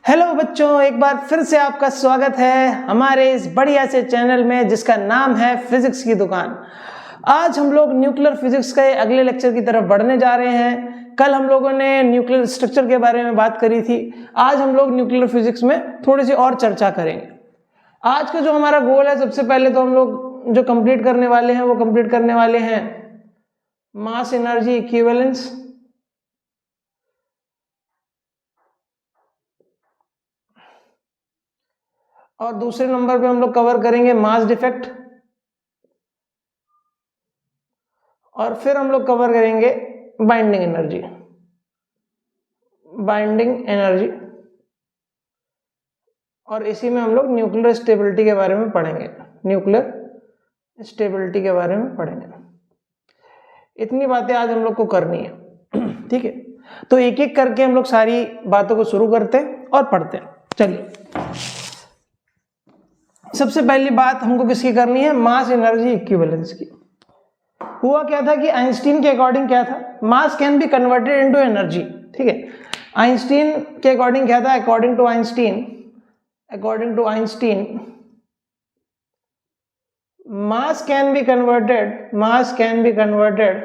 Hello बच्चों, एक बार फिर से आपका स्वागत है हमारे इस बढ़िया से चैनल में जिसका नाम है फिजिक्स की दुकान। आज हम लोग न्यूक्लियर फिजिक्स के अगले लेक्चर की तरफ बढ़ने जा रहे हैं। कल हम लोगों ने न्यूक्लियर स्ट्रक्चर के बारे में बात करी थी। आज हम लोग न्यूक्लियर फिजिक्स में थोड़ी सी और चर्चा करेंगे। आज का जो हमारा गोल है, सबसे पहले तो हम लोग जो कंप्लीट करने वाले हैं वो कंप्लीट करने वाले हैं मास एनर्जी इक्विवेलेंस, और दूसरे नंबर पे हम लोग कवर करेंगे मास डिफेक्ट, और फिर हम लोग कवर करेंगे बाइंडिंग एनर्जी। और इसी में हम लोग न्यूक्लियर स्टेबिलिटी के बारे में पढ़ेंगे। इतनी बातें आज हम लोग को करनी है, ठीक है। तो एक एक करके हम लोग सारी बातों को शुरू करते हैं और पढ़ते हैं। चलिए, सबसे पहली बात हमको किसकी करनी है? मास एनर्जी इक्विवेलेंस की। हुआ क्या था कि आइंस्टीन के अकॉर्डिंग क्या था? Mass can be converted into energy, ठीक है। आइंस्टीन के अकॉर्डिंग क्या था? According to Einstein mass can be converted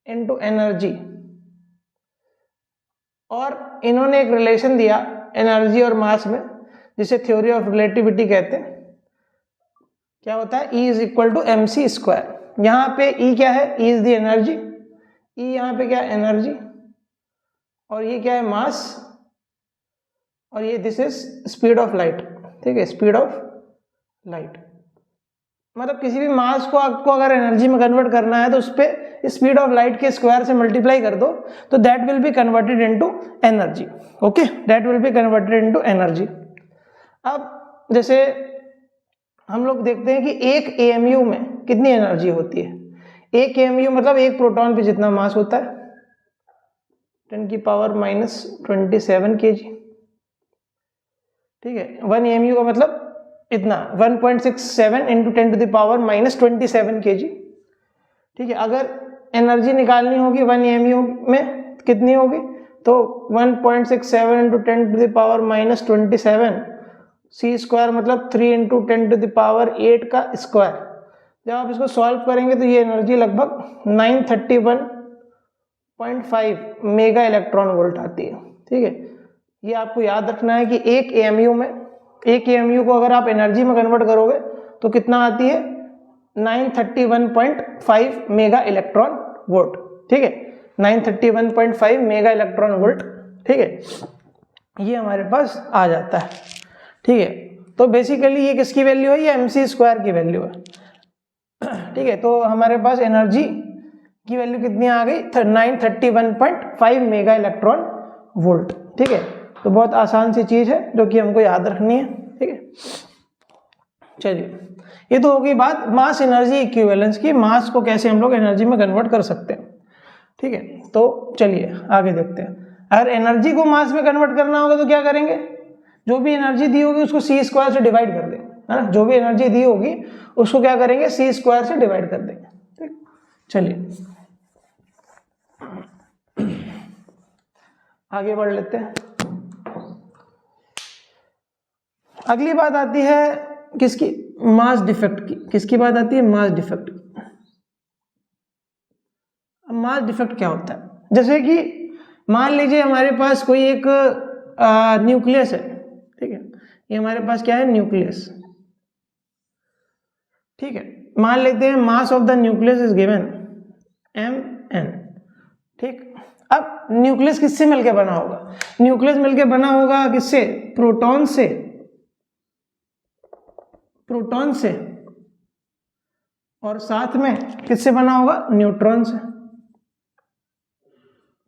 into energy. और इन्होंने एक रिलेशन दिया एनर्जी और मास में, जिसे थ्योरी ऑफ रिलेटिविटी कहते हैं। क्या होता है? E is equal to mc square. यहाँ पे E क्या है? E is the energy. E यहाँ पे क्या है? एनर्जी। और ये क्या है? मास। और ये this is speed of light, ठीक है। स्पीड ऑफ लाइट मतलब किसी भी मास को आपको अगर एनर्जी में कन्वर्ट करना है तो उस पे स्पीड ऑफ लाइट के स्क्वायर से मल्टीप्लाई कर दो, तो that will be converted into energy. Okay, that will be converted into energy. अब जैसे हम लोग देखते हैं कि एक AMU में कितनी एनर्जी होती है। एक AMU मतलब एक प्रोटॉन पे जितना मास होता है, 10⁻⁻27 kg, ठीक है। 1 AMU का मतलब इतना 1.67 इंटू 10⁻⁻27 kg, ठीक है। अगर एनर्जी निकालनी होगी 1 AMU में कितनी होगी? तो 1.67 इंटू 10⁻⁻27 c स्क्वायर मतलब 3 इंटू 10⁸ का स्क्वायर। जब आप इसको सॉल्व करेंगे तो ये एनर्जी लगभग 931.5 मेगा इलेक्ट्रॉन वोल्ट आती है, ठीक है। ये आपको याद रखना है कि एक AMU को अगर आप एनर्जी में कन्वर्ट करोगे तो कितना आती है? 931.5 मेगा इलेक्ट्रॉन वोल्ट, ठीक है। 931.5 मेगा इलेक्ट्रॉन वोल्ट, ठीक है। ये हमारे पास आ जाता है, ठीक है। तो बेसिकली ये किसकी वैल्यू है? ये mc स्क्वायर की वैल्यू है, ठीक है। तो हमारे पास एनर्जी की वैल्यू कितनी आ गई? 931.5 मेगा इलेक्ट्रॉन वोल्ट, ठीक है। तो बहुत आसान सी चीज है जो कि हमको याद रखनी है, ठीक है। चलिए, ये तो होगी बात मास एनर्जी इक्विवेलेंस की। मास को कैसे हम लोग एनर्जी में कन्वर्ट कर सकते हैं, ठीक है। तो चलिए आगे देखते हैं। अगर एनर्जी को मास में कन्वर्ट करना होगा तो क्या करेंगे? जो भी एनर्जी दी होगी उसको c स्क्वायर से डिवाइड कर देंगे, है ना। जो भी एनर्जी दी होगी उसको क्या करेंगे? c स्क्वायर से डिवाइड कर देंगे, ठीक। चलिए आगे बढ़ लेते हैं। अगली बात आती है किसकी? मास डिफेक्ट की। किसकी बात आती है? मास डिफेक्ट की। मास डिफेक्ट क्या होता है? जैसे कि मान लीजिए हमारे पास कोई एक न्यूक्लियस है, ठीक है। ये हमारे पास क्या है? न्यूक्लियस, ठीक है। मान लेते हैं mass of the nucleus is given mn, ठीक। अब न्यूक्लियस किससे मिलकर बना होगा? न्यूक्लियस मिलकर बना होगा किससे? प्रोटॉन से, और साथ में किससे बना होगा? न्यूट्रॉन से।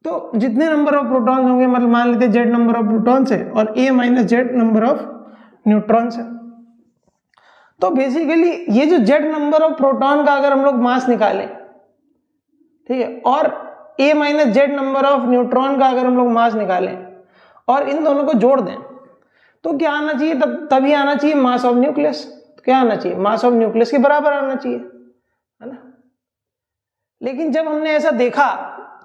तो जितने नंबर ऑफ प्रोटॉन होंगे, मतलब मान लेते Z नंबर ऑफ प्रोटॉन से और A - Z number of neutron से। तो बेसिकली ये जो Z नंबर ऑफ प्रोटॉन का अगर हम लोग मास निकालें, ठीक है, और A - Z number of neutron का अगर हम लोग मास निकालें और इन दोनों को जोड़ दें तो क्या आना चाहिए? तभी आना चाहिए मास ऑफ न्यूक्लियस। क्या आना चाहिए? मास ऑफ न्यूक्लियस के बराबर आना चाहिए, है ना। लेकिन जब हमने ऐसा देखा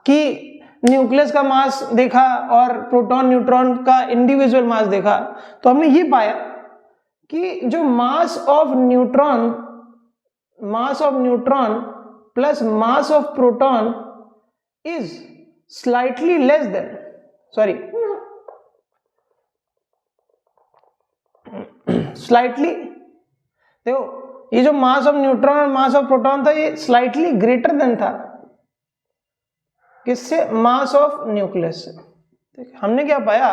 कि न्यूक्लियस का मास देखा और प्रोटॉन न्यूट्रॉन का इंडिविजुअल मास देखा, तो हमने ये पाया कि जो मास of neutron plus mass of proton is slightly less than, slightly, देखो ये जो मास ऑफ न्यूट्रॉन और मास ऑफ प्रोटॉन था ये स्लाइटली ग्रेटर देन था किससे, मास ऑफ न्यूक्लियस से। हमने क्या पाया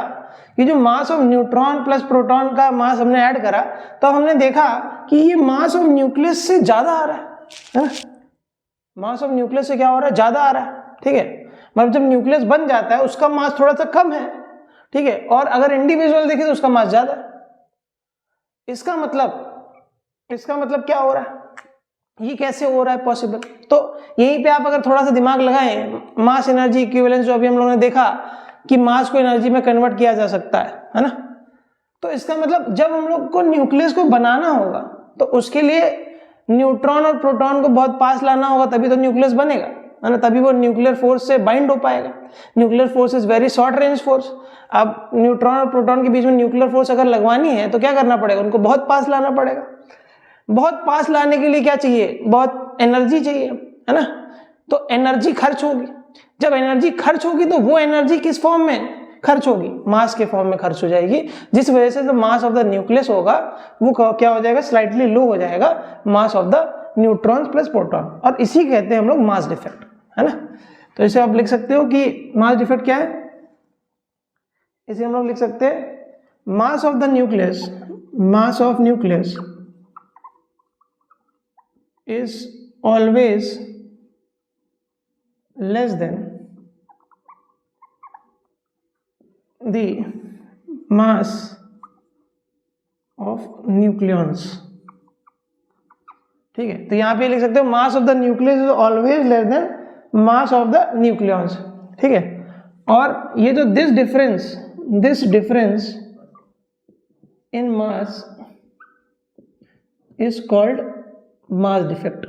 कि जो मास ऑफ न्यूट्रॉन प्लस प्रोटॉन का मास हमने ऐड करा तो हमने देखा कि ये मास ऑफ न्यूक्लियस से ज्यादा आ रहा है ना, मास ऑफ न्यूक्लियस से क्या हो रहा है, ज्यादा आ रहा है। ठीक है, मतलब जब न्यूक्लियस बन जाता है उसका मास थोड़ा सा कम है, ठीक है, और अगर इंडिविजुअल देखें तो उसका मास ज्यादा है। इसका मतलब क्या हो रहा है, ये कैसे हो रहा है पॉसिबल। तो यहीं पे आप अगर थोड़ा सा दिमाग लगाएं, मास एनर्जी इक्विवेलेंस जो अभी हम लोगों ने देखा कि मास को एनर्जी में कन्वर्ट किया जा सकता है ना, तो इसका मतलब जब हम लोग को न्यूक्लियस को बनाना होगा तो उसके लिए न्यूट्रॉन और प्रोटॉन को बहुत पास लाना होगा, तभी तो न्यूक्लियस बनेगा, है ना, तभी वो न्यूक्लियर फोर्स से बाइंड हो पाएगा। Nuclear force is very short range force. अब न्यूट्रॉन और प्रोटॉन के बीच में न्यूक्लियर फोर्स अगर लगवानी है तो क्या करना पड़ेगा, उनको बहुत पास लाना पड़ेगा। बहुत पास लाने के लिए क्या चाहिए, बहुत एनर्जी चाहिए, है ना, तो एनर्जी खर्च होगी। जब एनर्जी खर्च होगी तो वो एनर्जी किस फॉर्म में खर्च होगी, मास के फॉर्म में खर्च हो जाएगी, जिस वजह से जो मास ऑफ द न्यूक्लियस होगा वो क्या हो जाएगा, स्लाइटली लो हो जाएगा mass of the neutrons plus proton, और इसी कहते हैं हम लोग मास डिफेक्ट, है ना। तो इसे आप लिख सकते हो कि मास डिफेक्ट क्या है, इसे हम लोग लिख सकते हैं mass of the nucleus, mass of nucleus is always less than the mass of nucleons। ठीक है, तो यहां पे लिख सकते हो mass of the nucleus is always less then mass of the nucleons. ठीक है, और ये जो this difference in mass is called mass defect,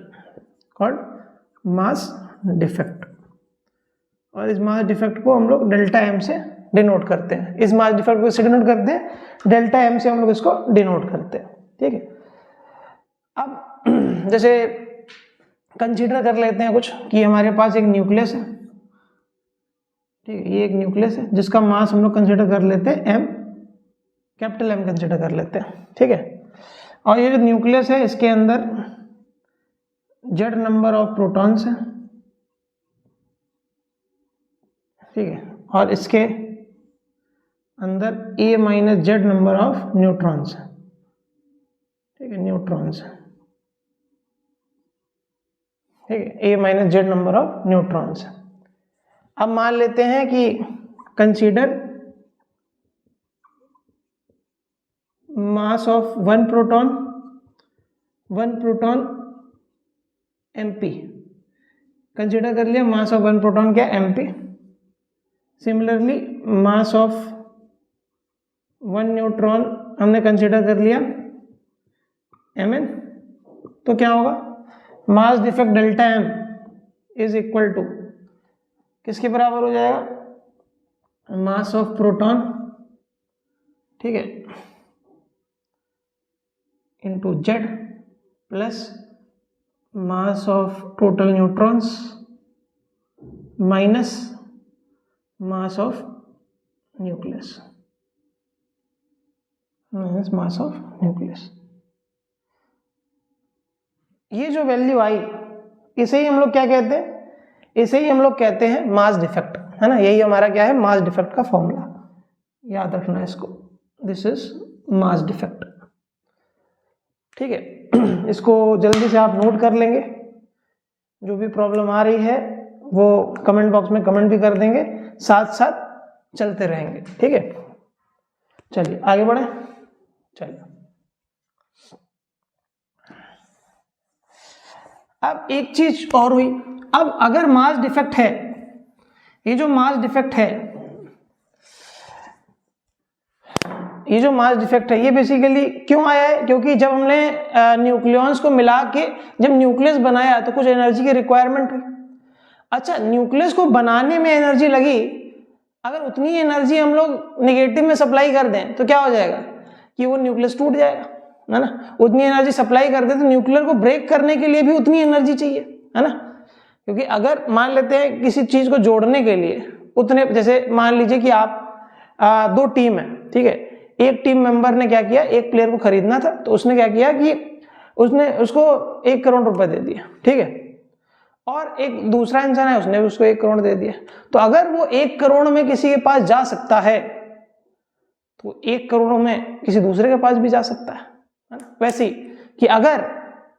और इस मास डिफेक्ट को हम लोग डेल्टा एम से डिनोट करते हैं। इस मास डिफेक्ट को इससे डिनोट करते हैं, डेल्टा एम से हम लोग इसको डिनोट करते हैं। ठीक है, अब जैसे कंसीडर कर लेते हैं कुछ कि हमारे पास एक न्यूक्लियस है, ठीक है, ये एक न्यूक्लियस है जिसका मास हम लोग कंसीडर कर लेते हैं एम, कैपिटल एम कंसीडर कर लेते हैं। ठीक है, और ये जो न्यूक्लियस है इसके अंदर जेड नंबर ऑफ प्रोटॉन्स है, ठीक है, और इसके अंदर A minus Z number of neutrons है। ठीक है, न्यूट्रॉन्स है, ठीक है, A minus Z number of neutrons है। अब मान लेते हैं कि consider mass of one proton MP, consider कर लिया मास ऑफ वन प्रोटॉन क्या, MP. Similarly mass of one neutron हमने कंसीडर कर लिया एमएन। तो क्या होगा, mass defect delta M is equal to किसके बराबर हो जाएगा, मास ऑफ प्रोटॉन, ठीक है, into Z plus mass of total neutrons minus mass of nucleus, minus mass of nucleus. ये जो वैल्यू आई इसे ही हम लोग क्या कहते हैं, इसे ही हम लोग कहते हैं मास डिफेक्ट, है ना। यही हमारा क्या है, मास डिफेक्ट का फॉर्मूला, याद रखना इसको, दिस इज मास डिफेक्ट। ठीक है, इसको जल्दी से आप नोट कर लेंगे, जो भी प्रॉब्लम आ रही है वो कमेंट बॉक्स में कमेंट भी कर देंगे, साथ साथ चलते रहेंगे। ठीक है, चलिए आगे बढ़े। चलिए अब एक चीज और हुई, अब अगर मास डिफेक्ट है, ये जो मास डिफेक्ट है, ये जो मास डिफेक्ट है ये बेसिकली क्यों आया है, क्योंकि जब हमने न्यूक्लियॉन्स को मिला के जब न्यूक्लियस बनाया तो कुछ एनर्जी की रिक्वायरमेंट हुई। अच्छा, न्यूक्लियस को बनाने में एनर्जी लगी, अगर उतनी एनर्जी हम लोग नेगेटिव में सप्लाई कर दें तो क्या हो जाएगा कि वो न्यूक्लियस टूट जाएगा, है ना। उतनी एनर्जी सप्लाई कर दें तो न्यूक्लियर को ब्रेक करने के लिए भी उतनी एनर्जी चाहिए, है ना। क्योंकि अगर मान लेते हैं किसी चीज को जोड़ने के लिए उतने, जैसे मान लीजिए कि आप दो टीम है, ठीक है, एक टीम मेंबर ने क्या किया, एक प्लेयर को खरीदना था तो उसने क्या किया कि उसने उसको 1 करोड़ रुपए दे दिया, ठीक है, और एक दूसरा इंसान है उसने भी उसको 1 करोड़ दे दिया। तो अगर वो 1 करोड़ में किसी के पास जा सकता है तो 1 करोड़ में किसी दूसरे के पास भी जा सकता है ना। वैसे ही कि अगर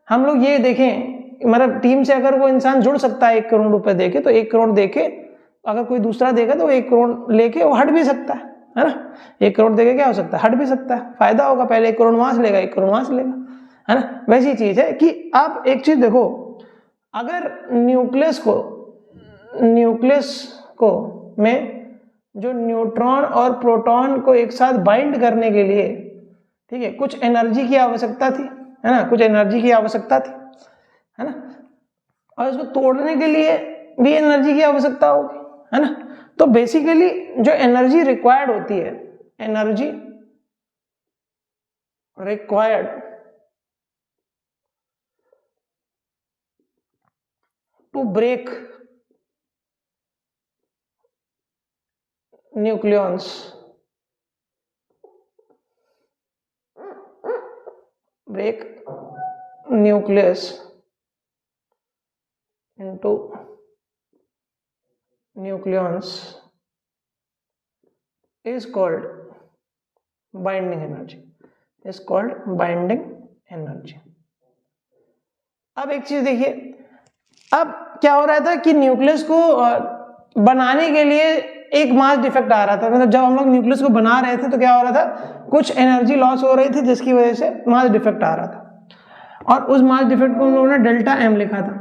हम लोग ये देखें, मतलब टीम से अगर वो इंसान जुड़ सकता है 1 करोड़ रुपए देके, तो 1 करोड़ देके अगर कोई दूसरा देगा तो 1 करोड़ लेके वो हट भी सकता है ना। 1 करोड़ देके क्या हो सकता है, हट भी सकता है, फायदा होगा, पहले 1 करोड़ वहां से लेगा 1 करोड़ वहां से लेगा, है ना। वैसी चीज है कि आप एक चीज देखो, अगर न्यूक्लियस को में जो न्यूट्रॉन और प्रोटॉन को एक साथ बाइंड करने के लिए, ठीक है, कुछ एनर्जी की आवश्यकता थी, है ना, कुछ एनर्जी की आवश्यकता थी, है ना, और इसको तोड़ने के लिए भी एनर्जी की आवश्यकता होगी, है ना। तो बेसिकली जो एनर्जी रिक्वायर्ड होती है, energy required to break nucleons, break nucleus into nucleons is called binding energy, is called binding energy। अब एक चीज देखिए, अब क्या हो रहा था कि न्यूक्लियस को बनाने के लिए एक मास डिफेक्ट आ रहा था, मतलब जब हम लोग न्यूक्लियस को बना रहे थे तो क्या हो रहा था, कुछ एनर्जी लॉस हो रही थी जिसकी वजह से मास डिफेक्ट आ रहा था, और उस मास डिफेक्ट को हम लोगों ने डेल्टा एम लिखा था।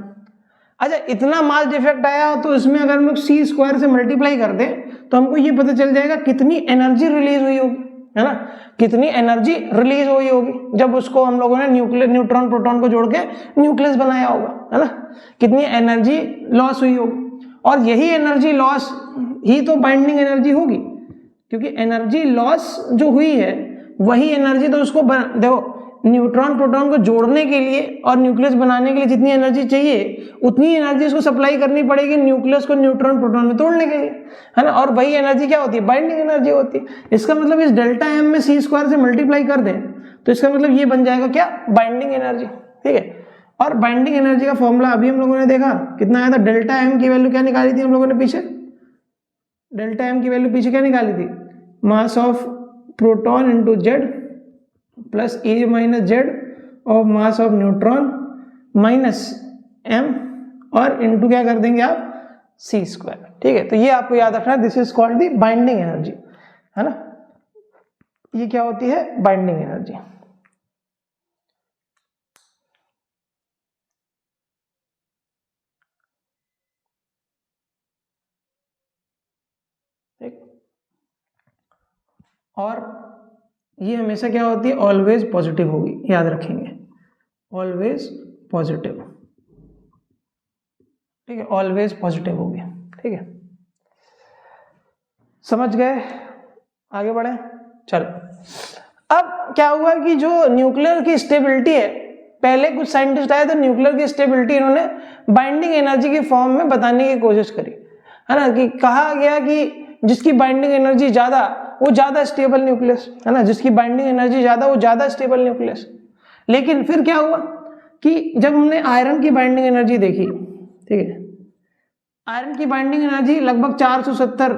अच्छा, इतना मास डिफेक्ट आया तो इसमें अगर हम लोग सी स्क्वायर से मल्टीप्लाई कर दें तो हमको ये पता चल जाएगा कितनी एनर्जी रिलीज हुई होगी, है ना, कितनी एनर्जी रिलीज हुई होगी जब उसको हम लोगों ने न्यूट्रॉन प्रोटॉन को जोड़ के न्यूक्लियस बनाया होगा, है ना, कितनी एनर्जी लॉस हुई होगी। और यही एनर्जी लॉस ही तो बाइंडिंग एनर्जी होगी, क्योंकि एनर्जी लॉस जो हुई है वही एनर्जी तो उसको देखो, न्यूट्रॉन प्रोटॉन को जोड़ने के लिए और न्यूक्लियस बनाने के लिए जितनी एनर्जी चाहिए उतनी एनर्जी उसको सप्लाई करनी पड़ेगी न्यूक्लियस को न्यूट्रॉन प्रोटॉन में तोड़ने के लिए, है ना, और वही एनर्जी क्या होती है, बाइंडिंग एनर्जी होती है। इसका मतलब इस डेल्टा एम में सी स्क्वायर से मल्टीप्लाई कर दें तो इसका मतलब ये बन जाएगा क्या, बाइंडिंग एनर्जी, ठीक है। और बाइंडिंग एनर्जी का फॉर्मूला अभी हम लोगों ने देखा कितना आया था, डेल्टा एम की वैल्यू क्या निकाली थी हम लोगों ने पीछे, डेल्टा एम की वैल्यू पीछे क्या निकाली थी, mass of proton into Z plus A minus Z of mass of neutron minus M और इंटू क्या कर देंगे आप, सी स्क्वायर, ठीक है। तो ये आपको याद रखना है, this is called the binding energy, है ना, ये क्या होती है, बाइंडिंग एनर्जी। और ये हमेशा क्या होती है, ऑलवेज पॉजिटिव होगी, याद रखेंगे, ऑलवेज पॉजिटिव, ठीक है, ऑलवेज पॉजिटिव होगी, ठीक है, समझ गए, आगे बढ़े, चलो। अब क्या हुआ कि जो न्यूक्लियर की स्टेबिलिटी है, पहले कुछ साइंटिस्ट आए तो न्यूक्लियर की स्टेबिलिटी इन्होंने बाइंडिंग एनर्जी की फॉर्म में बताने की कोशिश करी, है ना, कि कहा गया कि जिसकी बाइंडिंग एनर्जी ज्यादा वो ज्यादा स्टेबल न्यूक्लियस, है ना, जिसकी बाइंडिंग एनर्जी ज्यादा वो ज्यादा स्टेबल न्यूक्लियस। लेकिन फिर क्या हुआ कि जब हमने आयरन की बाइंडिंग एनर्जी देखी, ठीक है, आयरन की बाइंडिंग एनर्जी लगभग 470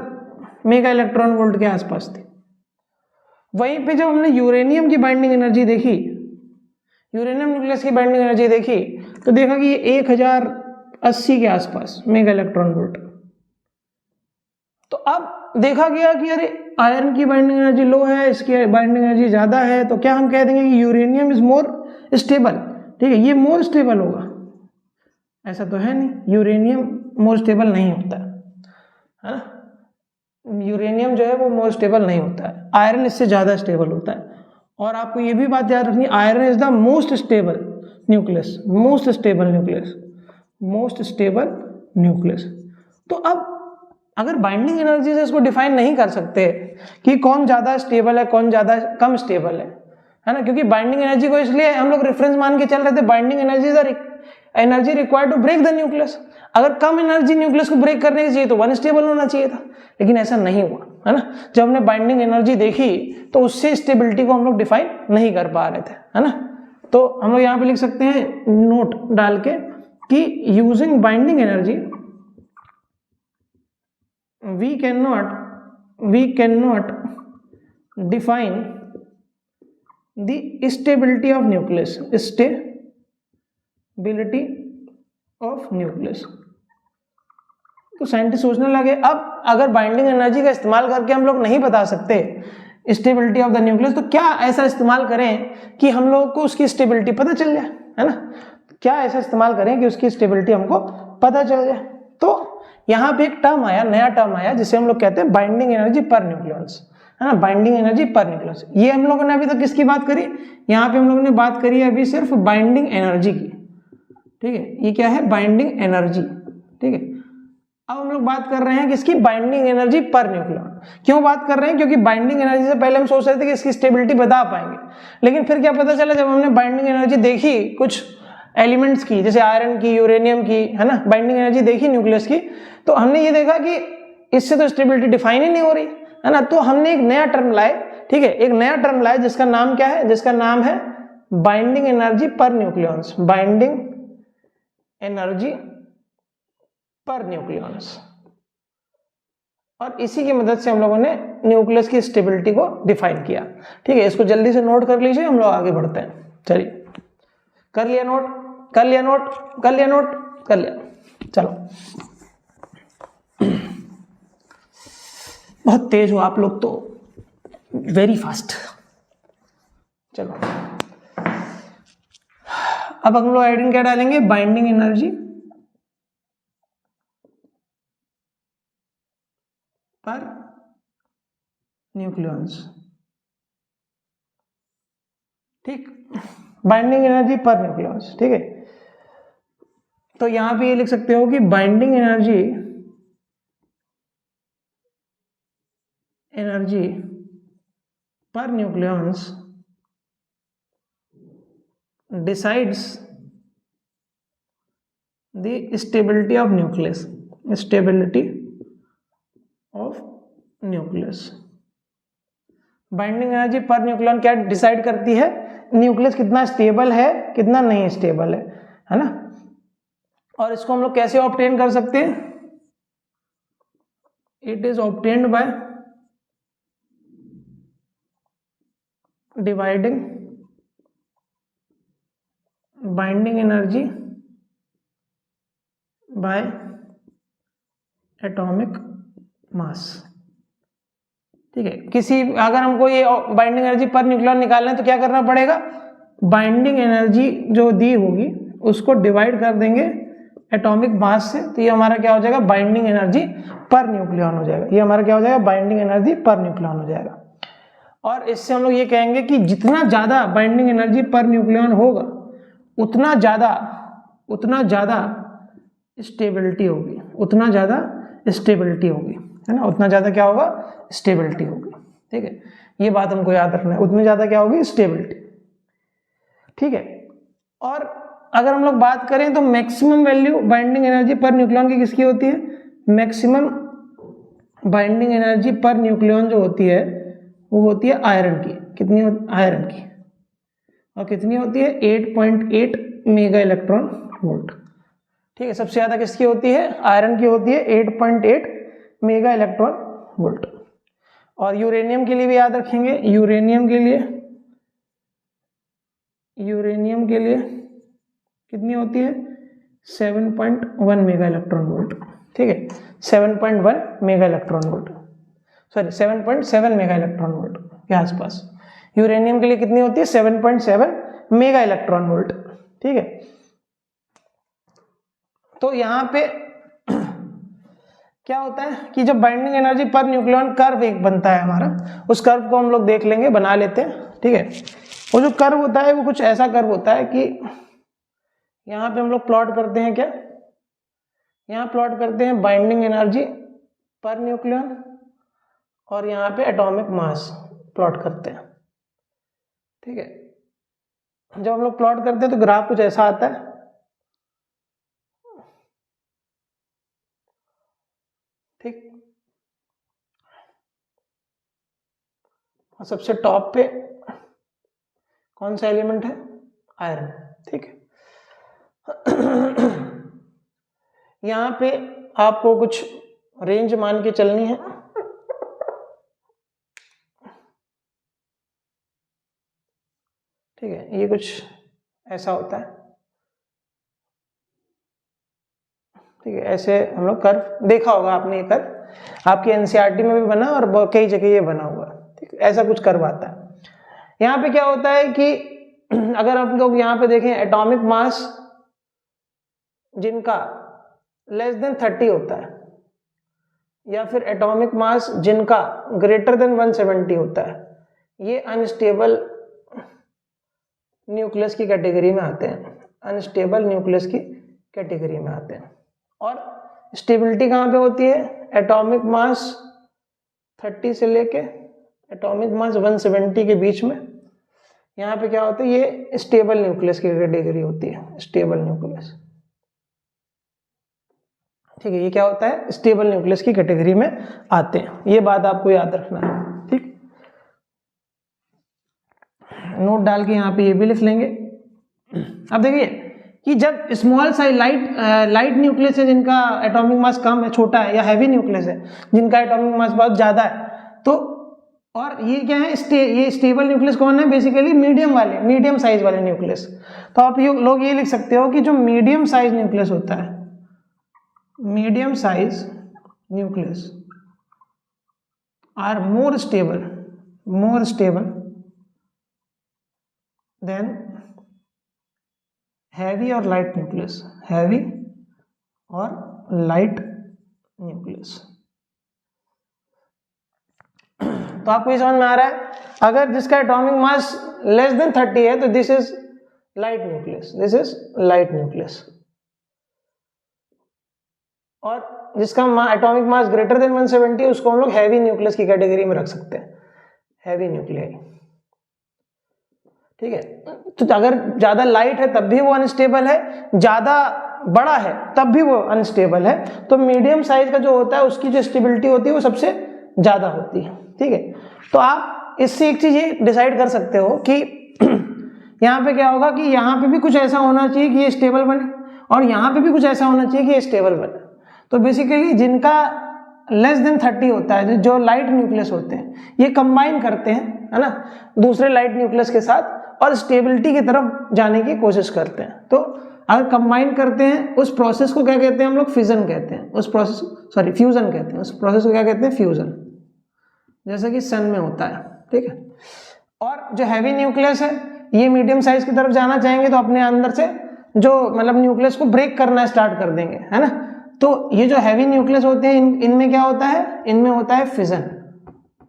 मेगा इलेक्ट्रॉन वोल्ट के आसपास थी। वहीं पे जब हमने यूरेनियम की बाइंडिंग एनर्जी देखी, यूरेनियम न्यूक्लियस की बाइंडिंग एनर्जी देखी तो देखा कि ये 1080 के आसपास मेगा इलेक्ट्रॉन वोल्ट। तो अब देखा गया कि अरे आयरन की बाइंडिंग एनर्जी लो है, इसकी बाइंडिंग एनर्जी ज्यादा है, तो क्या हम कह देंगे कि यूरेनियम इज मोर स्टेबल, ठीक है, ये मोर स्टेबल होगा। ऐसा तो है नहीं, यूरेनियम मोर स्टेबल नहीं होता है ना, यूरेनियम जो है वो मोर स्टेबल नहीं होता है, आयरन इससे ज्यादा स्टेबल होता है। और आपको ये भी बात याद रखनी, iron is the most stable nucleus, most stable nucleus, most stable nucleus. तो अब अगर बाइंडिंग एनर्जी से इसको डिफाइन नहीं कर सकते कि कौन ज्यादा स्टेबल है कौन ज्यादा कम स्टेबल है ना, क्योंकि बाइंडिंग एनर्जी को इसलिए हम लोग रेफरेंस मान के चल रहे थे, binding energy required to break the nucleus. अगर कम एनर्जी न्यूक्लियस को ब्रेक करने की चाहिए तो अनस्टेबल होना चाहिए था, लेकिन ऐसा नहीं हुआ, है ना। जब हमने बाइंडिंग एनर्जी देखी तो उससे स्टेबिलिटी को हम लोग डिफाइन नहीं कर पा रहे थे, है ना। तो हम लोग यहाँ पे लिख सकते हैं नोट डाल के कि using binding energy we cannot define the stability of nucleus, stability of nucleus। तो साइंटिस्ट सोचने लगे अब अगर बाइंडिंग एनर्जी का इस्तेमाल करके हम लोग नहीं बता सकते स्टेबिलिटी ऑफ द न्यूक्लियस, तो क्या ऐसा इस्तेमाल करें कि हम लोग को उसकी स्टेबिलिटी पता चल जाए, है ना। क्या ऐसा इस्तेमाल करें कि उसकी स्टेबिलिटी हमको पता चल जाए। तो यहाँ पे एक टर्म आया, नया टर्म आया, जिसे हम लोग कहते हैं बाइंडिंग एनर्जी पर न्यूक्लियस, है ना। बाइंडिंग एनर्जी पर न्यूक्लियस, ये हम लोगों ने अभी तक किसकी बात करी, यहाँ पे हम लोगों ने बात करी है अभी सिर्फ बाइंडिंग एनर्जी की, ठीक है। ये क्या है, बाइंडिंग एनर्जी, ठीक है। अब हम लोग बात कर रहे हैं किसकी, बाइंडिंग एनर्जी पर न्यूक्लियन। क्यों बात कर रहे हैं, क्योंकि बाइंडिंग एनर्जी से पहले हम सोच रहे थे कि इसकी स्टेबिलिटी बता पाएंगे, लेकिन फिर क्या पता चला जब हमने बाइंडिंग एनर्जी देखी कुछ एलिमेंट्स की, जैसे आयरन की, यूरेनियम की, है ना, बाइंडिंग एनर्जी देखी न्यूक्लियस की, तो हमने ये देखा कि इससे तो स्टेबिलिटी डिफाइन ही नहीं हो रही, है ना। तो हमने एक नया टर्म लाए, ठीक है, एक नया टर्म लाए जिसका नाम क्या है, जिसका नाम है बाइंडिंग एनर्जी पर न्यूक्लियंस, बाइंडिंग एनर्जी पर न्यूक्लियंस। और इसी की मदद से हम लोगों ने न्यूक्लियस की स्टेबिलिटी को डिफाइन किया, ठीक है। इसको जल्दी से नोट कर लीजिए, हम लोग आगे बढ़ते हैं। चलिए, कर लिया नोट, कर लिया नोट, कर लिया नोट, कर लिया, चलो। बहुत तेज हो आप लोग तो, वेरी फास्ट। चलो अब हम लोग हेडिंग क्या डालेंगे, बाइंडिंग एनर्जी पर न्यूक्लियंस, ठीक, बाइंडिंग एनर्जी पर न्यूक्लियंस, ठीक है। तो यहां पे ये लिख सकते हो कि बाइंडिंग एनर्जी पर nucleons decides the stability of nucleus, stability of nucleus. Binding energy per nucleon क्या डिसाइड करती है, न्यूक्लियस कितना स्टेबल है कितना नहीं स्टेबल है ना। और इसको हम लोग कैसे ऑब्टेन कर सकते हैं, it is obtained by dividing binding energy by atomic mass, ठीक है। किसी अगर हमको ये बाइंडिंग एनर्जी पर न्यूक्लियन निकालना है तो क्या करना पड़ेगा, बाइंडिंग एनर्जी जो दी होगी उसको डिवाइड कर देंगे एटॉमिक मास से, तो ये हमारा क्या हो जाएगा, बाइंडिंग एनर्जी पर न्यूक्लियन हो जाएगा। ये हमारा क्या हो जाएगा, बाइंडिंग एनर्जी पर न्यूक्लियन हो जाएगा। और इससे हम लोग ये कहेंगे कि जितना ज्यादा बाइंडिंग एनर्जी पर न्यूक्लियन होगा उतना ज्यादा स्टेबिलिटी होगी, उतना ज्यादा स्टेबिलिटी होगी, है ना। उतना ज्यादा क्या होगा, स्टेबिलिटी होगी, ठीक है। ये बात हमको याद रखना है, उतनी ज्यादा क्या होगी, स्टेबिलिटी, ठीक है। और अगर हम लोग बात करें तो maximum value binding energy per nucleon की किसकी होती है, maximum binding energy per nucleon जो होती है वो होती है आयरन की, कितनी आयरन की, और कितनी होती है 8.8 मेगा इलेक्ट्रॉन वोल्ट, ठीक है। सबसे ज्यादा किसकी होती है, आयरन की होती है 8.8 मेगा इलेक्ट्रॉन वोल्ट। और यूरेनियम के लिए भी याद रखेंगे, यूरेनियम के लिए कितनी होती है 7.1 मेगा इलेक्ट्रॉन वोल्ट, ठीक है। 7.1 mega electron volt, sorry 7.7 mega electron volt के आसपास। यूरेनियम के लिए कितनी होती है 7.7 मेगा इलेक्ट्रॉन वोल्ट, ठीक है। तो यहां पे क्या होता है कि जब binding energy per nucleon curve एक बनता है हमारा, उस कर्व को हम लोग देख लेंगे, बना लेते हैं, ठीक है। वो जो कर्व होता है वो कुछ ऐसा कर्व होता है कि यहाँ पे हम लोग प्लॉट करते हैं क्या, यहाँ प्लॉट करते हैं बाइंडिंग एनर्जी पर न्यूक्लियन और यहाँ पे एटॉमिक मास प्लॉट करते हैं। ठीक है, जब हम लोग प्लॉट करते हैं तो ग्राफ कुछ ऐसा आता है। ठीक, और सबसे टॉप पे कौन सा एलिमेंट है? आयरन। ठीक है, यहाँ पे आपको कुछ रेंज मान के चलनी है। ठीक है, ये कुछ ऐसा होता है। ठीक है, ऐसे हम लोग कर्व देखा होगा आपने, ये कर्व आपकी एनसीईआरटी में भी बना और कई जगह ये बना हुआ। ठीक है, ऐसा कुछ कर्व आता है। यहाँ पे क्या होता है कि अगर आप लोग यहाँ पे देखें एटॉमिक मास जिनका लेस देन 30 होता है या फिर एटॉमिक मास जिनका ग्रेटर देन 170 होता है, ये अनस्टेबल न्यूक्लियस की कैटेगरी में आते हैं। अनस्टेबल न्यूक्लियस की कैटेगरी में आते हैं। और स्टेबिलिटी कहाँ पे होती है? एटॉमिक मास 30 से लेके एटॉमिक मास 170 के बीच में। यहाँ पे क्या होता है? ये स्टेबल न्यूक्लियस की कैटेगरी होती है, स्टेबल न्यूक्लियस। ठीक है, ये क्या होता है? स्टेबल न्यूक्लियस की कैटेगरी में आते हैं। ये बात आपको याद रखना है। ठीक, नोट डाल के यहाँ पे ये भी लिख लेंगे। अब देखिए कि जब स्मॉल साइज लाइट न्यूक्लियस है जिनका एटॉमिक मास कम है, छोटा है, या हैवी न्यूक्लियस है जिनका एटॉमिक मास बहुत ज्यादा है, तो और ये क्या है? ये स्टेबल न्यूक्लियस कौन है? बेसिकली मीडियम साइज वाले न्यूक्लियस। तो आप लोग ये लिख सकते हो कि जो मीडियम साइज न्यूक्लियस होता है, medium size nucleus are more stable than heavy और लाइट न्यूक्लियस, हैवी और लाइट न्यूक्लियस। तो आपको ये समझ में आ रहा है? अगर जिसका एटॉमिक मास लेस देन 30 है तो this is light nucleus, this is light nucleus. और जिसका एटॉमिक मास ग्रेटर देन 170 है उसको हम लोग हैवी न्यूक्लियस की कैटेगरी में रख सकते हैं, हैवी न्यूक्लियाई। ठीक है, तो अगर ज्यादा लाइट है तब भी वो अनस्टेबल है, ज्यादा बड़ा है तब भी वो अनस्टेबल है। तो मीडियम साइज का जो होता है उसकी जो स्टेबिलिटी होती है वो सबसे ज्यादा होती है। ठीक है, तो आप इससे एक चीज ये डिसाइड कर सकते हो कि यहाँ पे क्या होगा कि यहाँ पे भी कुछ ऐसा होना चाहिए कि ये स्टेबल बने और यहाँ पे भी कुछ ऐसा होना चाहिए कि ये स्टेबल बने। तो बेसिकली जिनका लेस देन 30 होता है, जो लाइट न्यूक्लियस होते हैं, ये कंबाइन करते हैं, है ना, दूसरे लाइट न्यूक्लियस के साथ और स्टेबिलिटी की तरफ जाने की कोशिश करते हैं। तो अगर कंबाइन करते हैं उस प्रोसेस को क्या कहते हैं हम लोग? फिजन कहते हैं। उस प्रोसेस फ्यूजन कहते हैं। उस प्रोसेस को क्या कहते हैं? फ्यूजन, जैसे कि सन में होता है। ठीक है, और जो हैवी न्यूक्लियस है ये मीडियम साइज की तरफ जाना चाहेंगे तो अपने अंदर से जो मतलब न्यूक्लियस को ब्रेक करना स्टार्ट कर देंगे, है ना। तो ये जो हैवी न्यूक्लियस होते हैं इनमें क्या होता है? इनमें होता है फिजन।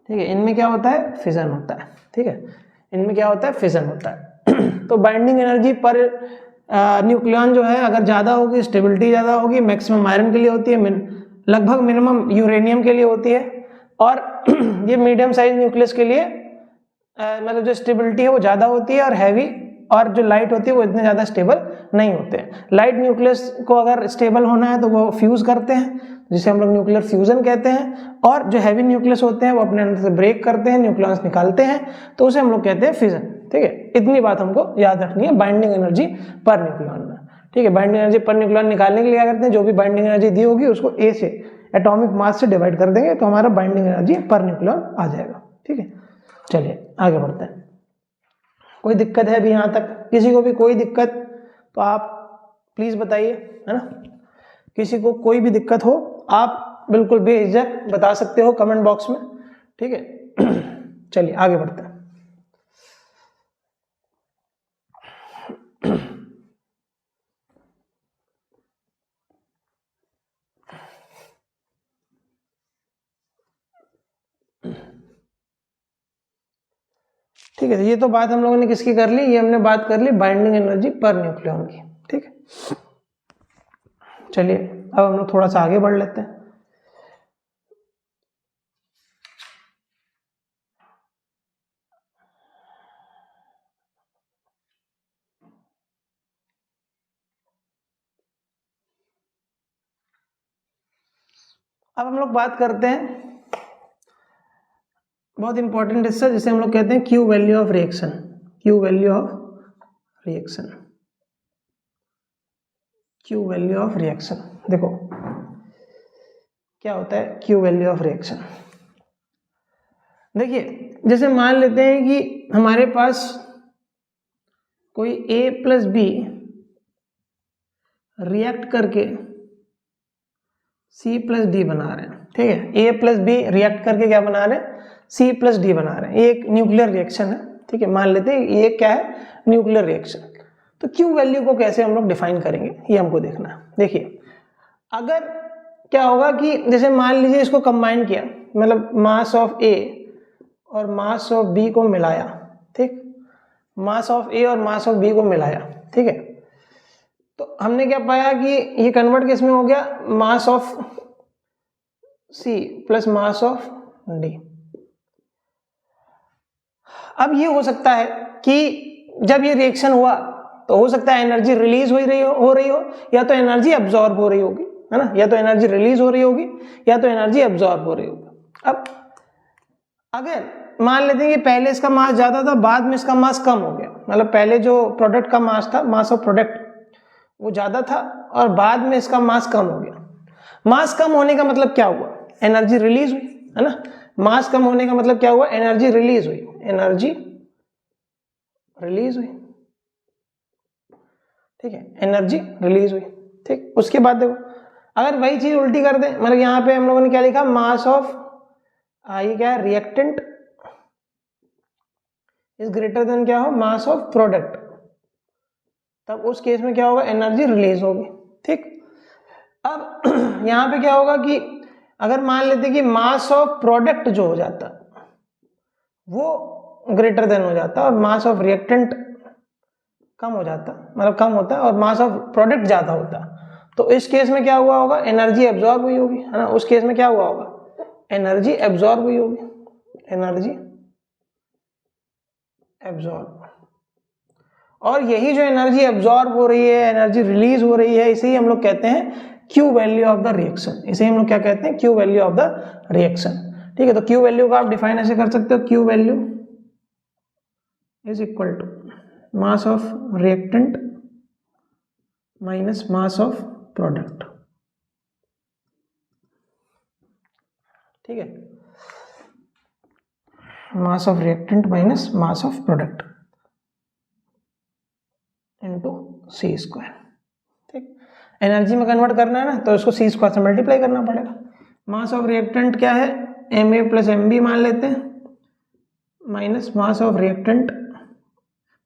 ठीक है, इनमें क्या होता है? फिजन होता है। ठीक है, इनमें क्या होता है? फिजन होता है। तो बाइंडिंग एनर्जी पर न्यूक्लियन जो है अगर ज्यादा होगी, स्टेबिलिटी ज्यादा होगी, मैक्सिमम आयरन के लिए होती है, लगभग मिनिमम यूरेनियम के लिए होती है। और ये मीडियम साइज न्यूक्लियस के लिए मतलब जो स्टेबिलिटी है वो ज्यादा होती है, और हैवी और जो लाइट होती है वो इतने ज्यादा स्टेबल नहीं होते हैं। लाइट न्यूक्लियस को अगर स्टेबल होना है तो वो फ्यूज करते हैं, जिसे हम लोग न्यूक्लियर फ्यूजन कहते हैं। और जो हैवी न्यूक्लियस होते हैं वो अपने अंदर से ब्रेक करते हैं, न्यूक्लियस निकालते हैं, तो उसे हम लोग कहते हैं फिजन। ठीक है, इतनी बात हमको याद रखनी है बाइंडिंग एनर्जी पर न्यूक्लियन में। ठीक है, बाइंडिंग एनर्जी पर न्यूक्लियन निकालने के लिए क्या करते हैं? जो भी बाइंडिंग एनर्जी दी होगी उसको ए से एटॉमिक मास से डिवाइड कर देंगे तो हमारा बाइंडिंग एनर्जी पर न्यूक्लियन आ जाएगा। ठीक है, चलिए आगे बढ़ते हैं। कोई दिक्कत है अभी यहाँ तक? किसी को भी कोई दिक्कत तो आप प्लीज बताइए, है ना। किसी को कोई भी दिक्कत हो आप बिल्कुल बेझिझक बता सकते हो कमेंट बॉक्स में। ठीक है, चलिए आगे बढ़ते हैं। ठीक है, ये तो बात हम लोगों ने किसकी कर ली? ये हमने बात कर ली बाइंडिंग एनर्जी पर न्यूक्लियन की। ठीक है, चलिए अब हम लोग थोड़ा सा आगे बढ़ लेते हैं। अब हम लोग बात करते हैं बहुत इंपॉर्टेंट हिस्सा जिसे हम लोग कहते हैं Q value of reaction. Q value of reaction, Q value of reaction. देखो क्या होता है क्यू वैल्यू ऑफ रिएक्शन। देखिए जैसे मान लेते हैं कि हमारे पास कोई A प्लस बी रिएक्ट करके C प्लस डी बना रहे हैं, ठीक है। A प्लस बी रिएक्ट करके क्या बना रहे हैं, C प्लस डी बना रहे हैं। ये एक न्यूक्लियर रिएक्शन है, ठीक है। मान लेते हैं ये क्या है, न्यूक्लियर रिएक्शन। तो क्यू वैल्यू को कैसे हम लोग डिफाइन करेंगे ये हमको देखना है। देखिए अगर क्या होगा कि जैसे मान लीजिए इसको कंबाइन किया, मतलब मास ऑफ A और मास ऑफ B को मिलाया, ठीक, मास ऑफ A और मास ऑफ B को मिलाया, ठीक है। तो हमने क्या पाया कि ये कन्वर्ट किस में हो गया, mass of C plus mass of D। अब ये हो सकता है कि जब ये रिएक्शन हुआ तो हो सकता है एनर्जी रिलीज हो रही हो या तो एनर्जी एब्जॉर्ब हो रही होगी, है ना, या तो एनर्जी रिलीज हो रही होगी या तो एनर्जी एब्जॉर्ब हो रही होगी। अब अगर मान लेते हैं कि पहले इसका मास ज्यादा था, बाद में इसका मास कम हो गया, मतलब पहले जो प्रोडक्ट का मास था, मास ऑफ प्रोडक्ट, वो ज्यादा था और बाद में इसका मास कम हो गया। मास कम होने का मतलब क्या हुआ, एनर्जी रिलीज हुई, है ना। मास कम होने का मतलब क्या हुआ, एनर्जी रिलीज हुई, एनर्जी रिलीज हुई, ठीक है, एनर्जी रिलीज हुई, ठीक। उसके बाद देखो अगर वही चीज उल्टी कर दे, मतलब यहाँ पे हम लोगों ने क्या लिखा, मास ऑफ ये क्या है, रिएक्टेंट इज ग्रेटर देन क्या हो, मास ऑफ प्रोडक्ट, तब उस केस में क्या होगा, एनर्जी रिलीज होगी, ठीक। अब यहाँ पे क्या होगा कि अगर मान लेते कि मास ऑफ प्रोडक्ट जो हो जाता वो ग्रेटर देन हो जाता और मास ऑफ रिएक्टेंट कम हो जाता, मतलब कम होता और मास ऑफ प्रोडक्ट ज्यादा होता, तो इस केस में क्या हुआ होगा, एनर्जी एब्जॉर्ब हुई होगी, है ना। उस केस में क्या हुआ होगा, एनर्जी एब्जॉर्ब हुई होगी, एनर्जी एब्जॉर्ब। और यही जो एनर्जी एब्जॉर्ब हो रही है, एनर्जी रिलीज हो रही है, इसे ही हम लोग कहते हैं Q value of the reaction. इसे हम लोग क्या कहते हैं, Q value of the reaction, ठीक है। तो क्यू वैल्यू को आप डिफाइन ऐसे कर सकते हो, Q value is equal to mass of reactant minus mass of product, ठीक है, mass of reactant minus mass of product into C square, ठीक। एनर्जी में कन्वर्ट करना है ना, तो इसको सी स्क्वायर से मल्टीप्लाई करना पड़ेगा। मास ऑफ रिएक्टेंट क्या है, M A plus M B मान लेते हैं, minus mass of reactant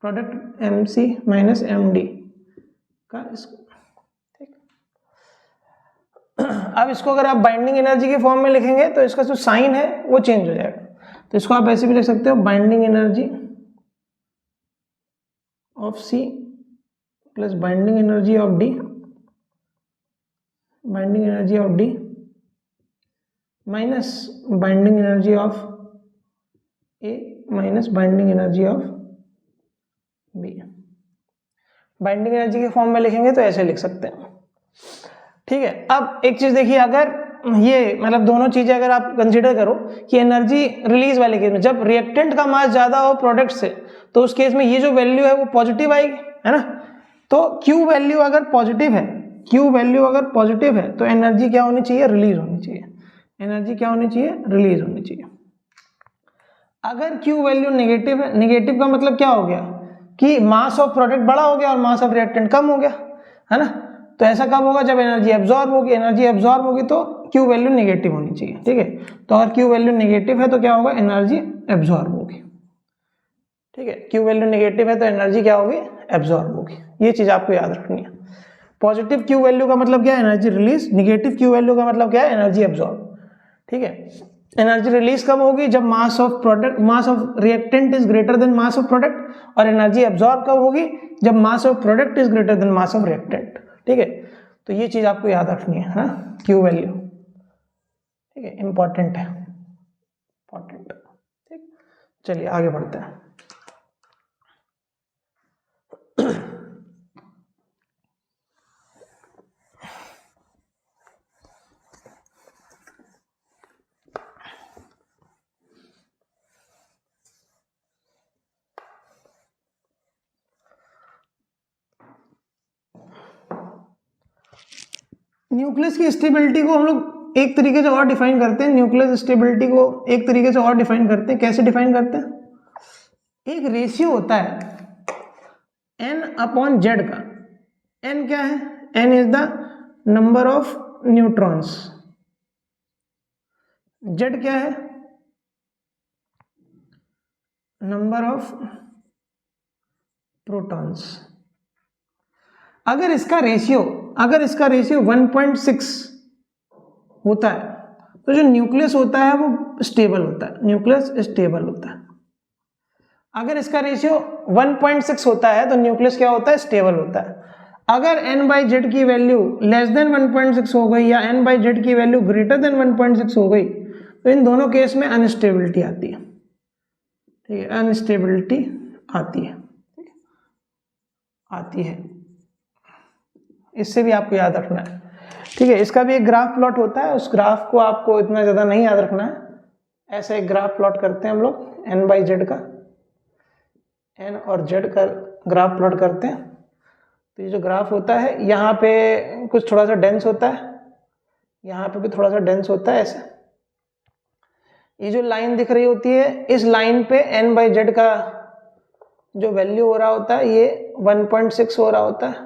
product M C minus M D का, ठीक। अब इसको अगर आप बाइंडिंग एनर्जी के फॉर्म में लिखेंगे तो इसका जो साइन है वो चेंज हो जाएगा, तो इसको आप ऐसे भी लिख सकते हो, binding energy of C plus binding energy of D, binding energy of D minus binding energy of A minus binding energy of B. Binding energy के फॉर्म में लिखेंगे तो ऐसे लिख सकते हैं, ठीक है। अब एक चीज देखिए, अगर ये मतलब दोनों चीजें अगर आप कंसीडर करो कि एनर्जी रिलीज वाले केस में जब रिएक्टेंट का मास ज्यादा हो प्रोडक्ट से, तो उस केस में ये जो वैल्यू है वो पॉजिटिव आएगी, है ना। तो क्यू वैल्यू अगर पॉजिटिव है, क्यू वैल्यू अगर पॉजिटिव है तो एनर्जी क्या होनी चाहिए, रिलीज होनी चाहिए, एनर्जी क्या होनी चाहिए, रिलीज होनी चाहिए। अगर क्यू वैल्यू नेगेटिव है, नेगेटिव का मतलब क्या हो गया कि मास ऑफ प्रोडक्ट बड़ा हो गया और मास ऑफ रिएक्टेंट कम हो गया, है ना। तो ऐसा कब होगा, जब एनर्जी एब्जॉर्ब होगी, एनर्जी एब्जॉर्ब होगी तो क्यू वैल्यू नेगेटिव होनी चाहिए, ठीक है। तो अगर क्यू वैल्यू नेगेटिव है तो क्या होगा, एनर्जी एब्जॉर्ब होगी, ठीक है। क्यू वैल्यू नेगेटिव है तो एनर्जी क्या होगी, एब्जॉर्ब होगी। ये चीज आपको याद रखनी है। पॉजिटिव क्यू वैल्यू का मतलब क्या है, energy release, negative Q value का मतलब क्या है, एनर्जी एब्जॉर्ब, ठीक है। एनर्जी रिलीज कब होगी, जब मास of product, mass of reactant is greater then mass of product, और एनर्जी एब्जॉर्ब कब होगी, जब मास of product is greater then mass of reactant, ठीक है। तो ये चीज़ आपको याद रखनी है ना, क्यू वैल्यू, ठीक है, इंपॉर्टेंट है, इंपॉर्टेंट। ठीक, चलिए आगे बढ़ते हैं। न्यूक्लियस की स्टेबिलिटी को हम लोग एक तरीके से और डिफाइन करते हैं, न्यूक्लियस स्टेबिलिटी को एक तरीके से और डिफाइन करते हैं। कैसे डिफाइन करते हैं? एक रेशियो होता है n अपॉन z का। n क्या है? n is the number of neutrons. z क्या है? Number of protons. अगर इसका रेशियो 1.6 होता है तो जो न्यूक्लियस होता है वो स्टेबल होता है, न्यूक्लियस स्टेबल होता है। अगर इसका रेशियो 1.6 होता है तो न्यूक्लियस क्या होता है? स्टेबल होता है। अगर n/z की वैल्यू लेस देन 1.6 हो गई या n/z की वैल्यू ग्रेटर देन 1.6 हो गई तो इन दोनों केस में अनस्टेबिलिटी आती है। ठीक है, अनस्टेबिलिटी आती है, आती है। इससे भी आपको याद रखना है। ठीक है, इसका भी एक ग्राफ प्लॉट होता है, उस ग्राफ को आपको इतना ज़्यादा नहीं याद रखना है। ऐसा एक ग्राफ प्लॉट करते हैं हम लोग n/z का, n और z का ग्राफ प्लॉट करते हैं। तो ये जो ग्राफ होता है यहाँ पे कुछ थोड़ा सा डेंस होता है, यहाँ पे भी थोड़ा सा डेंस होता है ऐसे। ये जो लाइन दिख रही होती है, इस लाइन पे n/z का जो वैल्यू हो रहा होता है ये 1.6 हो रहा होता है।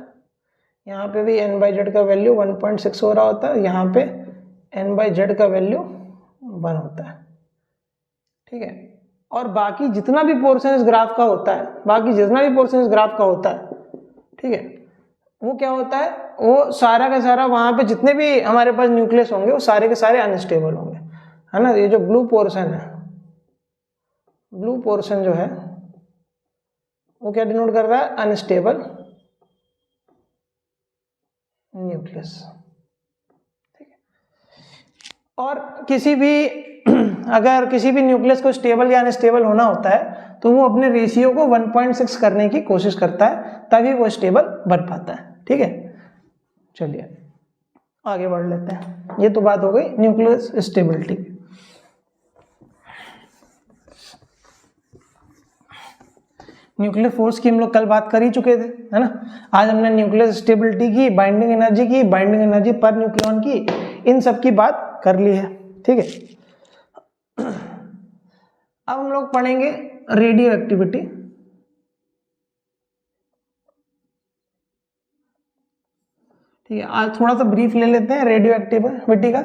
यहाँ पे भी n/z का वैल्यू 1.6 हो रहा होता है, यहाँ पे n/z का वैल्यू 1 होता है। ठीक है, और बाकी जितना भी पोर्शन इस ग्राफ का होता है, ठीक है, वो क्या होता है? वो सारा का सारा वहाँ पे जितने भी हमारे पास न्यूक्लियस होंगे वो सारे के सारे अनस्टेबल होंगे, है ना। ये जो ब्लू पोर्शन है, ब्लू पोर्शन जो है वो क्या डिनोट कर रहा है? Unstable nucleus. ठीक है, और किसी भी अगर किसी भी न्यूक्लियस को स्टेबल या अनस्टेबल होना होता है तो वो अपने रेशियो को 1.6 करने की कोशिश करता है, तभी वो स्टेबल बन पाता है। ठीक है, चलिए आगे बढ़ लेते हैं। ये तो बात हो गई न्यूक्लियस स्टेबिलिटी। न्यूक्लियर फोर्स की हम लोग कल बात कर ही चुके थे, है ना। आज हमने न्यूक्लियर स्टेबिलिटी की, बाइंडिंग एनर्जी की, बाइंडिंग एनर्जी पर न्यूक्लियॉन की, इन सब की बात कर ली है। ठीक है, अब हम लोग पढ़ेंगे रेडियो एक्टिविटी। ठीक है, आज थोड़ा सा ब्रीफ ले लेते हैं रेडियो एक्टिविटी का।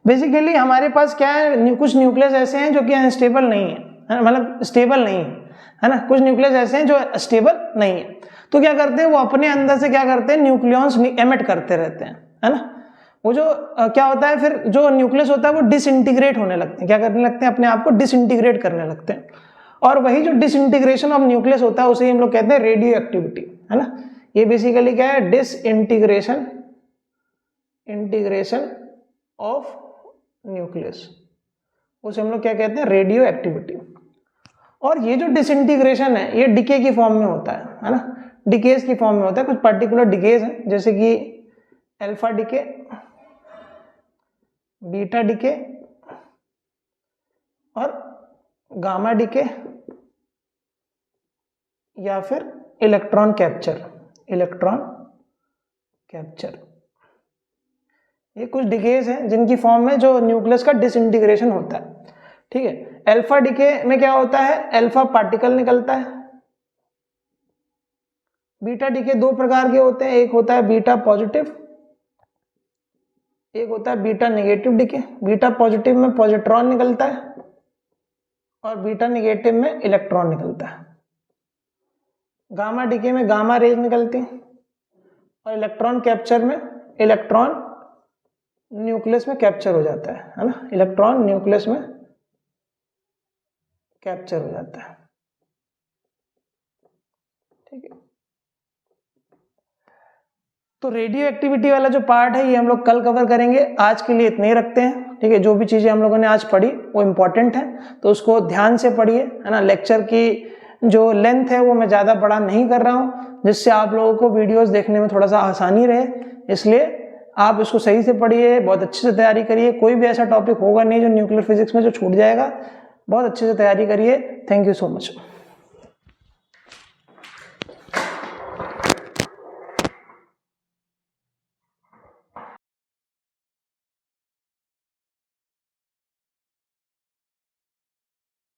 बेसिकली हमारे पास क्या है, कुछ न्यूक्लियस ऐसे हैं जो कि अनस्टेबल नहीं है, मतलब स्टेबल नहीं है ना। कुछ न्यूक्लियस ऐसे हैं जो स्टेबल नहीं है, तो क्या करते हैं वो अपने अंदर से क्या करते हैं, न्यूक्लियॉन्स एमिट करते रहते हैं, है ना। वो जो क्या होता है, फिर जो न्यूक्लियस होता है वो डिसइंटीग्रेट होने लगते हैं। क्या करने लगते हैं? अपने आप को डिसइंटीग्रेट करने लगते हैं। और वही जो डिसइंटीग्रेशन ऑफ न्यूक्लियस होता है उसे हम लोग कहते हैं रेडियो एक्टिविटी, है ना। ये बेसिकली क्या है? डिसइंटीग्रेशन ऑफ न्यूक्लियस, उसे हम लोग क्या कहते हैं? Radio activity. और ये जो डिसइंटीग्रेशन है ये डिके की फॉर्म में होता है ना, डिकेज की फॉर्म में होता है। कुछ पर्टिकुलर डिकेज है जैसे कि अल्फा डिके, बीटा डिके और गामा डिके, या फिर इलेक्ट्रॉन कैप्चर। ये कुछ डिकेज हैं जिनकी फॉर्म में जो न्यूक्लियस का डिसइंटीग्रेशन होता है। ठीक है, अल्फा डिके में क्या होता है? अल्फा पार्टिकल निकलता है। बीटा डिके दो प्रकार के होते हैं, एक होता है बीटा पॉजिटिव, एक होता है beta negative decay. Beta positive में पॉजिट्रॉन निकलता है और बीटा नेगेटिव में इलेक्ट्रॉन निकलता है। गामा डिके में गामा रेज निकलती है और इलेक्ट्रॉन कैप्चर में इलेक्ट्रॉन न्यूक्लियस में कैप्चर हो जाता है ना। इलेक्ट्रॉन न्यूक्लियस में कैप्चर हो जाता है। ठीक है, तो रेडियो एक्टिविटी वाला जो पार्ट है ये हम लोग कल कवर करेंगे, आज के लिए इतने ही रखते हैं, ठीक है। जो भी चीज़ें हम लोगों ने आज पढ़ी वो इम्पोर्टेंट है, तो उसको ध्यान से पढ़िए, है ना। लेक्चर की जो लेंथ है वो मैं ज़्यादा बड़ा नहीं कर रहा हूँ, जिससे आप लोगों को वीडियोस देखने में थोड़ा सा आसानी रहे, इसलिए आप इसको सही से पढ़िए, बहुत अच्छे से तैयारी करिए। कोई भी ऐसा टॉपिक होगा नहीं जो न्यूक्लियर फिजिक्स में जो छूट जाएगा, बहुत अच्छे से तैयारी करिए। Thank you so much.